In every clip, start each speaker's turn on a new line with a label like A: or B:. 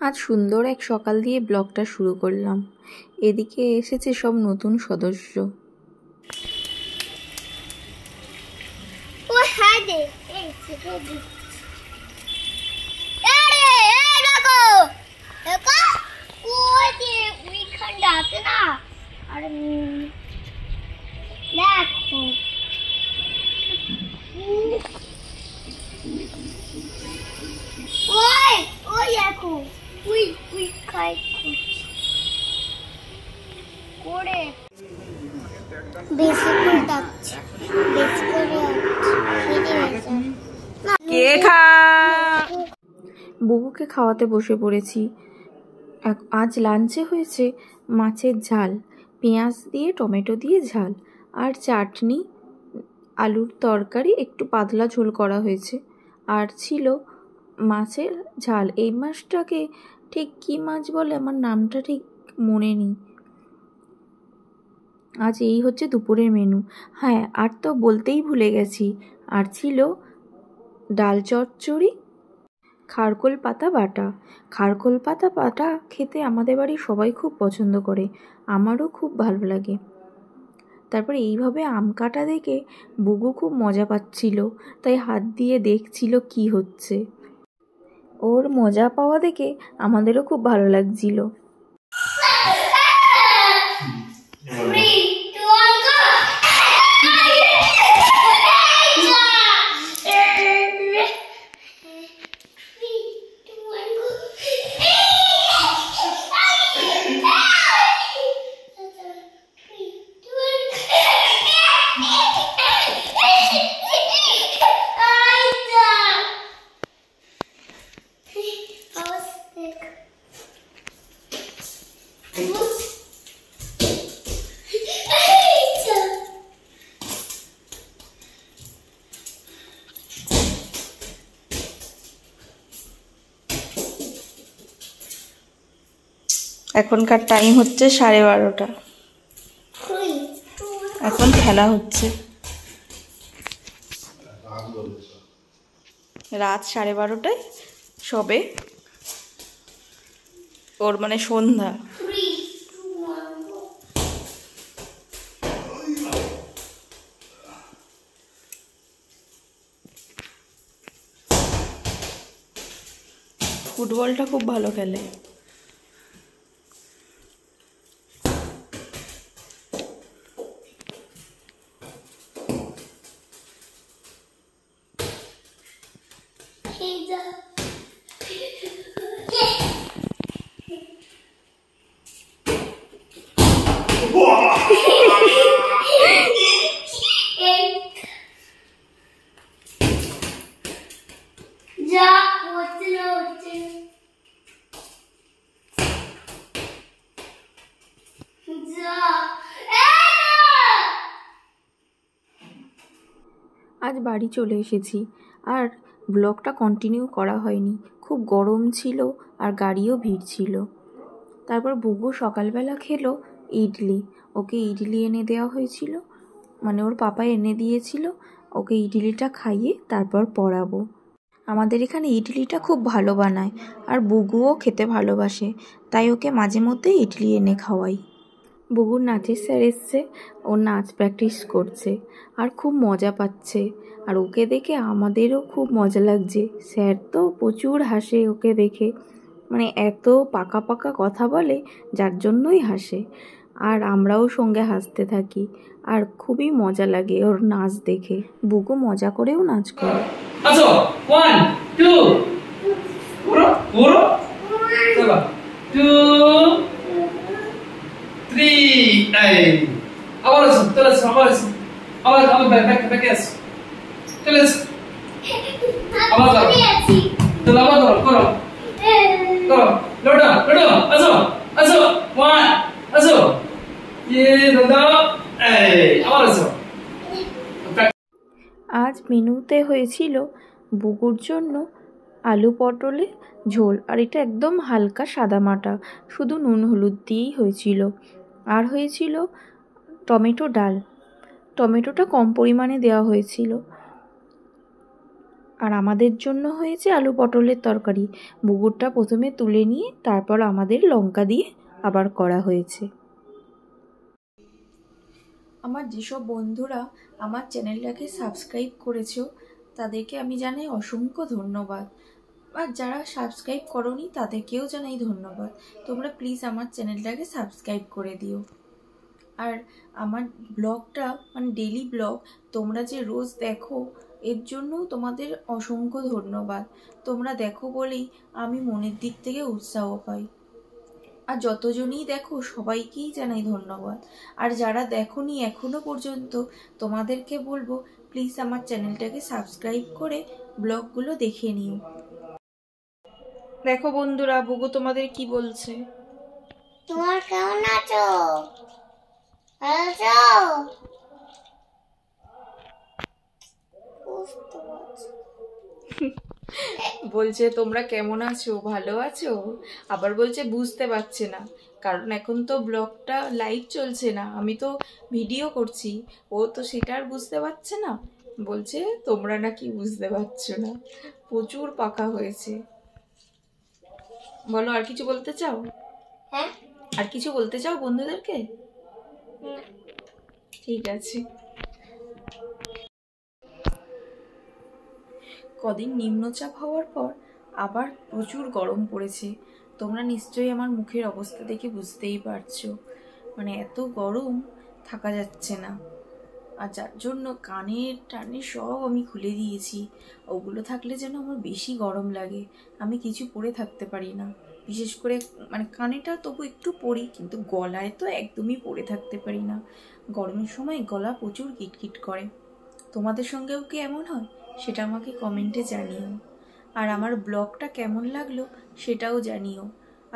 A: আজ সুন্দর এক সকাল দিয়ে ব্লগটা শুরু করলাম। এদিকে এসেছে সব নতুন সদস্য। বুবুকে খাওয়াতে বসে পড়েছি। আজ লাঞ্চে হয়েছে মাছের ঝাল, পেঁয়াজ দিয়ে টমেটো দিয়ে ঝাল, আর চাটনি, আলুর তরকারি, একটু পাতলা ঝোল করা হয়েছে, আর ছিল মাছের ঝাল। এই মাছটাকে ঠিক কী মাছ বলে আমার নামটা ঠিক মনে নেই। আজ এই হচ্ছে দুপুরের মেনু। হ্যাঁ, আর তো বলতেই ভুলে গেছি, আর ছিল ডাল চচ্চড়ি, খারকোল পাতা বাটা। খারকোল পাতা বাটা খেতে আমাদের বাড়ির সবাই খুব পছন্দ করে, আমারও খুব ভালো লাগে। তারপরে এইভাবে আম কাটা দেখে বুবু খুব মজা পাচ্ছিল, তাই হাত দিয়ে দেখছিল কি হচ্ছে। ওর মজা পাওয়া দেখে আমাদেরও খুব ভালো লাগছিল। এখনকার টাইম হচ্ছে 12:30। এখন খেলা হচ্ছে। রাত 12:30টায় সবে, ওর মানে সন্ধ্যা। ফুটবলটা খুব ভালো খেলে। আজ বাড়ি চলে এসেছি, আর ব্লগটা কন্টিনিউ করা হয়নি, খুব গরম ছিল আর গাড়িও ভিড় ছিল। তারপর বুবু সকালবেলা খেলো ইডলি। ওকে ইডলি এনে দেওয়া হয়েছিল, মানে ওর পাপা এনে দিয়েছিল। ওকে ইডলিটা খাইয়ে তারপর পড়াবো। আমাদের এখানে ইডলিটা খুব ভালো বানায়, আর বুবুও খেতে ভালোবাসে, তাই ওকে মাঝে মধ্যে ইডলি এনে খাওয়াই। বুবুর নাচের স্যার এসছে, ও নাচ প্র্যাকটিস করছে আর খুব মজা পাচ্ছে, আর ওকে দেখে আমাদেরও খুব মজা লাগছে। স্যার তো প্রচুর হাসে ওকে দেখে, মানে এত পাকা পাকা কথা বলে যার জন্যই হাসে, আর আমরাও সঙ্গে হাসতে থাকি, আর খুবই মজা লাগে ওর নাচ দেখে। বুবু মজা করেও নাচ করে।
B: আচ্ছা 1 2 পুরো পুরো চলো 2 3 এই আবার আবার ব্যাক এস চলে এস আবার চলো আবার করো লোডা আসো 1 আসো লোডা এই আবার আসো।
A: আজ মেনুতে হয়েছিল বুবুর জন্য আলু পটলে ঝোল, আর এটা একদম হালকা সাদামাটা, শুধু নুন হলুদ দিয়েই হয়েছিল। আর হয়েছিল টমেটো ডাল, টমেটোটা কম পরিমাণে দেওয়া হয়েছিল। আর আমাদের জন্য হয়েছে আলু পটলের তরকারি। বুগুরটা প্রথমে তুলে নিয়ে তারপর আমাদের লঙ্কা দিয়ে আবার করা হয়েছে। আমার যেসব বন্ধুরা আমার চ্যানেলটাকে সাবস্ক্রাইব করেছো তাদেরকে আমি জানাই অসংখ্য ধন্যবাদ। আর যারা সাবস্ক্রাইব করোনি তাদেরকেও জানাই ধন্যবাদ। তোমরা প্লিজ আমার চ্যানেলটাকে সাবস্ক্রাইব করে দিও। আর আমার ব্লগটা মানে ডেইলি ব্লগ তোমরা যে রোজ দেখো এর জন্য তোমাদের অসংখ্য ধন্যবাদ। তোমরা দেখো বলেই আমি মনের দিক থেকে উৎসাহ পাই। আর যতজনই দেখো সবাইকেই জানাই ধন্যবাদ। আর যারা দেখোনি এখনো পর্যন্ত তোমাদেরকে বলবো প্লিজ আমার চ্যানেলটাকে সাবস্ক্রাইব করে ব্লগগুলো দেখে নিও। দেখো বন্ধুরা বুগু তোমাদের কি বলছে।
C: তোমার কেমন আছো? ভালো আছো?
A: বলছে তোমরা কেমন আছো, ভালো আছো, আবার বলছে বুঝতে পারছে না, কারণ এখন তো ব্লগটা লাইভ চলছে না, আমি তো ভিডিও করছি, ও তো সেটা আর বুঝতে পারছে না। বলছে তোমরা নাকি বুঝতে পারছো না, প্রচুর পাকা হয়েছে। বলো আর কিছু বলতে চাও?
C: হ্যাঁ,
A: আর কিছু বলতে চাও বন্ধুদেরকে? ঠিক আছে। কদিন নিম্নচাপ হওয়ার পর আবার প্রচুর গরম পড়েছে। তোমরা নিশ্চয়ই আমার মুখের অবস্থা দেখে বুঝতেই পারছো, মানে এত গরম থাকা যাচ্ছে না। আর যার জন্য কানের টানে সব আমি খুলে দিয়েছি, ওগুলো থাকলে যেন আমার বেশি গরম লাগে, আমি কিছু পরে থাকতে পারি না। বিশেষ করে মানে কানেটা তবু একটু পরি, কিন্তু গলায় তো একদমই পরে থাকতে পারি না। গরমের সময় গলা প্রচুর কিটকিট করে। তোমাদের সঙ্গেও কি এমন হয় সেটা আমাকে কমেন্টে জানিও। আর আমার ব্লগটা কেমন লাগলো সেটাও জানিও।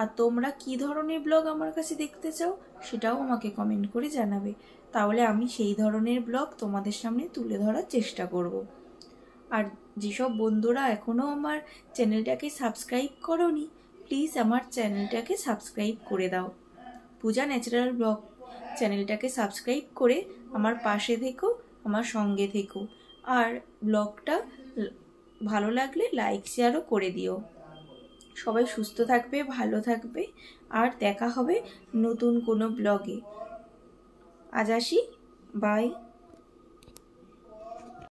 A: আর তোমরা কি ধরনের ব্লগ আমার কাছে দেখতে চাও সেটাও আমাকে কমেন্ট করে জানাবে, তাহলে আমি সেই ধরনের ব্লগ তোমাদের সামনে তুলে ধরার চেষ্টা করব। আর যেসব বন্ধুরা এখনও আমার চ্যানেলটাকে সাবস্ক্রাইব করোনি প্লিজ আমার চ্যানেলটাকে সাবস্ক্রাইব করে দাও। পূজা ন্যাচারাল ব্লগ চ্যানেলটাকে সাবস্ক্রাইব করে আমার পাশে থেকো, আমার সঙ্গে থেকো। আর ব্লগটা ভালো লাগলে লাইক শেয়ারও করে দিও। সবাই সুস্থ থাকবে, ভালো থাকবে, আর দেখা হবে নতুন কোনো ব্লগে। আজ আসি, বাই।